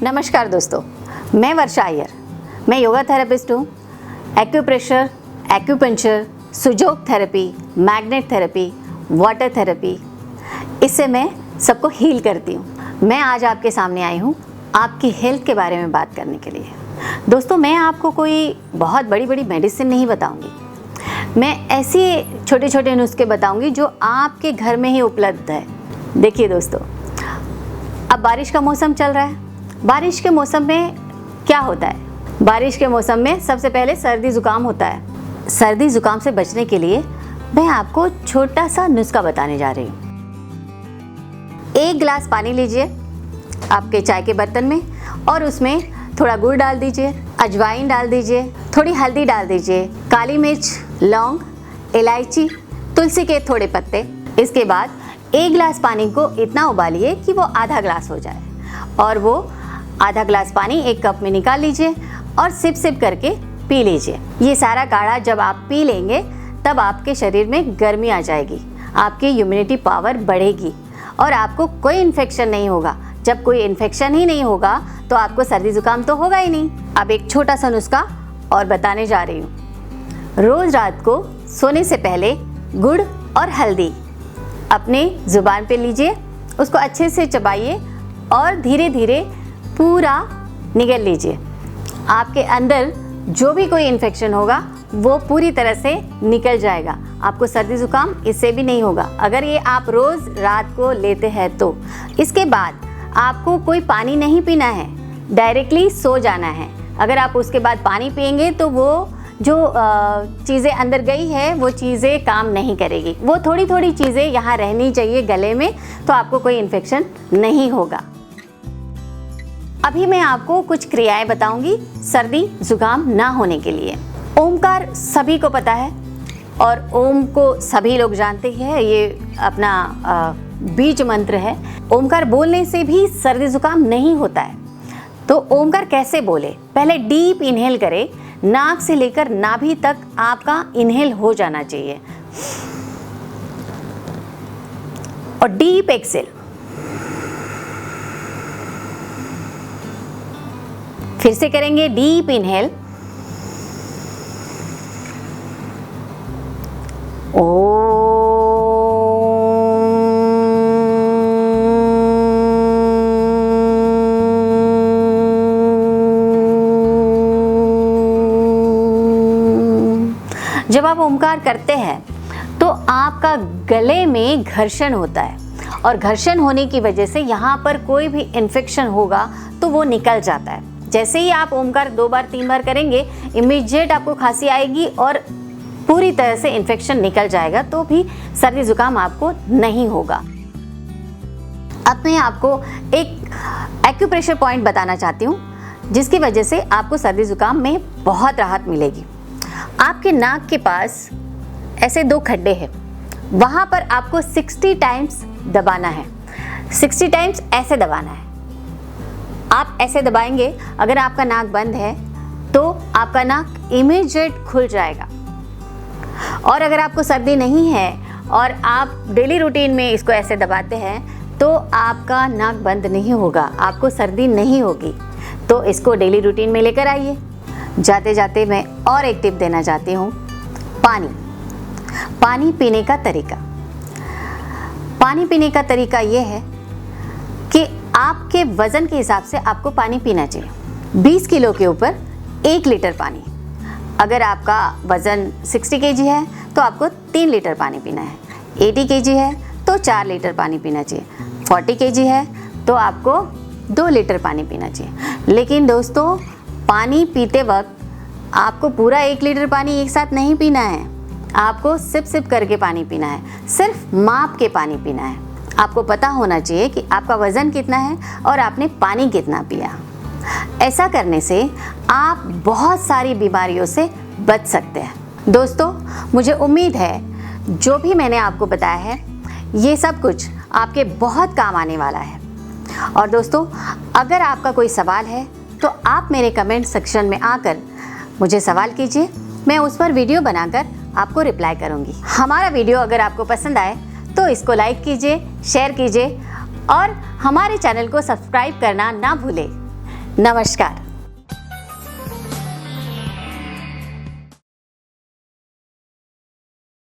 नमस्कार दोस्तों, मैं वर्षा अय्यर। मैं योगा थेरेपिस्ट हूँ। Acupressure, acupuncture, सुजोग therapy, magnet therapy, water therapy, इससे मैं सबको हील करती हूँ। मैं आज आपके सामने आई हूँ आपकी हेल्थ के बारे में बात करने के लिए। दोस्तों, मैं आपको कोई बहुत बड़ी मेडिसिन नहीं बताऊँगी। मैं ऐसे छोटे छोटे नुस्खे बताऊँगी जो आपके घर में ही उपलब्ध है। देखिए दोस्तों, अब बारिश का मौसम चल रहा है। बारिश के मौसम में क्या होता है? बारिश के मौसम में सबसे पहले सर्दी ज़ुकाम होता है। सर्दी ज़ुकाम से बचने के लिए मैं आपको छोटा सा नुस्खा बताने जा रही हूँ। 1 गिलास पानी लीजिए आपके चाय के बर्तन में और उसमें थोड़ा गुड़ डाल दीजिए, अजवाइन डाल दीजिए, थोड़ी हल्दी डाल दीजिए, काली मिर्च, लौंग, इलायची, तुलसी के थोड़े पत्ते। इसके बाद 1 गिलास पानी को इतना उबालिए कि वो आधा गिलास हो जाए और वो आधा गिलास पानी 1 कप में निकाल लीजिए और सिप सिप करके पी लीजिए। ये सारा काढ़ा जब आप पी लेंगे तब आपके शरीर में गर्मी आ जाएगी, आपकी इम्यूनिटी पावर बढ़ेगी और आपको कोई इन्फेक्शन नहीं होगा। जब कोई इन्फेक्शन ही नहीं होगा तो आपको सर्दी जुकाम तो होगा ही नहीं। अब एक छोटा सा नुस्खा और बताने जा रही हूँ। रोज़ रात को सोने से पहले गुड़ और हल्दी अपने ज़ुबान पे लीजिए, उसको अच्छे से चबाइए और धीरे धीरे पूरा निगल लीजिए। आपके अंदर जो भी कोई इन्फेक्शन होगा वो पूरी तरह से निकल जाएगा। आपको सर्दी ज़ुकाम इससे भी नहीं होगा अगर ये आप रोज़ रात को लेते हैं तो। इसके बाद आपको कोई पानी नहीं पीना है, डायरेक्टली सो जाना है। अगर आप उसके बाद पानी पिएंगे तो वो जो चीज़ें अंदर गई है वो चीज़ें काम नहीं करेगी। वो थोड़ी थोड़ी चीज़ें यहाँ रहनी चाहिए गले में, तो आपको कोई इन्फेक्शन नहीं होगा। अभी मैं आपको कुछ क्रियाएं बताऊंगी सर्दी जुकाम ना होने के लिए। ओमकार सभी को पता है और ओम को सभी लोग जानते हैं, ये अपना बीज मंत्र है। ओमकार बोलने से भी सर्दी जुकाम नहीं होता है। तो ओमकार कैसे बोले? पहले डीप इनहेल करें, नाक से लेकर नाभि तक आपका इनहेल हो जाना चाहिए और डीप एक्सेल। फिर से करेंगे डीप इनहेल, जब आप ओमकार करते हैं तो आपका गले में घर्षण होता है और घर्षण होने की वजह से यहाँ पर कोई भी इन्फेक्शन होगा तो वो निकल जाता है। जैसे ही आप ओमकार 2 बार 3 बार करेंगे, इमीडिएट आपको खांसी आएगी और पूरी तरह से इन्फेक्शन निकल जाएगा, तो भी सर्दी जुकाम आपको नहीं होगा। अब मैं आपको एक एक्यूप्रेशर पॉइंट बताना चाहती हूँ जिसकी वजह से आपको सर्दी जुकाम में बहुत राहत मिलेगी। आपके नाक के पास ऐसे 2 खड्डे हैं, वहाँ पर आपको 60 टाइम्स दबाना है। 60 टाइम्स ऐसे दबाना है। आप ऐसे दबाएंगे, अगर आपका नाक बंद है तो आपका नाक इमीडिएट खुल जाएगा। और अगर आपको सर्दी नहीं है और आप डेली रूटीन में इसको ऐसे दबाते हैं तो आपका नाक बंद नहीं होगा, आपको सर्दी नहीं होगी। तो इसको डेली रूटीन में लेकर आइए। जाते जाते मैं और एक टिप देना चाहती हूँ। पानी पीने का तरीका। पानी पीने का तरीका ये है कि आपके वज़न के हिसाब से आपको पानी पीना चाहिए। 20 किलो के ऊपर 1 लीटर पानी। अगर आपका वज़न 60 केजी है तो आपको 3 लीटर पानी पीना है। 80 केजी है तो 4 लीटर पानी पीना चाहिए। 40 केजी है तो आपको 2 लीटर पानी पीना चाहिए। लेकिन दोस्तों, पानी पीते वक्त आपको पूरा 1 लीटर पानी एक साथ नहीं पीना है। आपको सिप सिप करके पानी पीना है, सिर्फ माप के पानी पीना है। आपको पता होना चाहिए कि आपका वज़न कितना है और आपने पानी कितना पिया। ऐसा करने से आप बहुत सारी बीमारियों से बच सकते हैं। दोस्तों, मुझे उम्मीद है जो भी मैंने आपको बताया है ये सब कुछ आपके बहुत काम आने वाला है। और दोस्तों, अगर आपका कोई सवाल है तो आप मेरे कमेंट सेक्शन में आकर मुझे सवाल कीजिए, मैं उस पर वीडियो बनाकर आपको रिप्लाई करूंगी। हमारा वीडियो अगर आपको पसंद आए तो इसको लाइक कीजिए, शेयर कीजिए और हमारे चैनल को सब्सक्राइब करना ना भूलें। नमस्कार।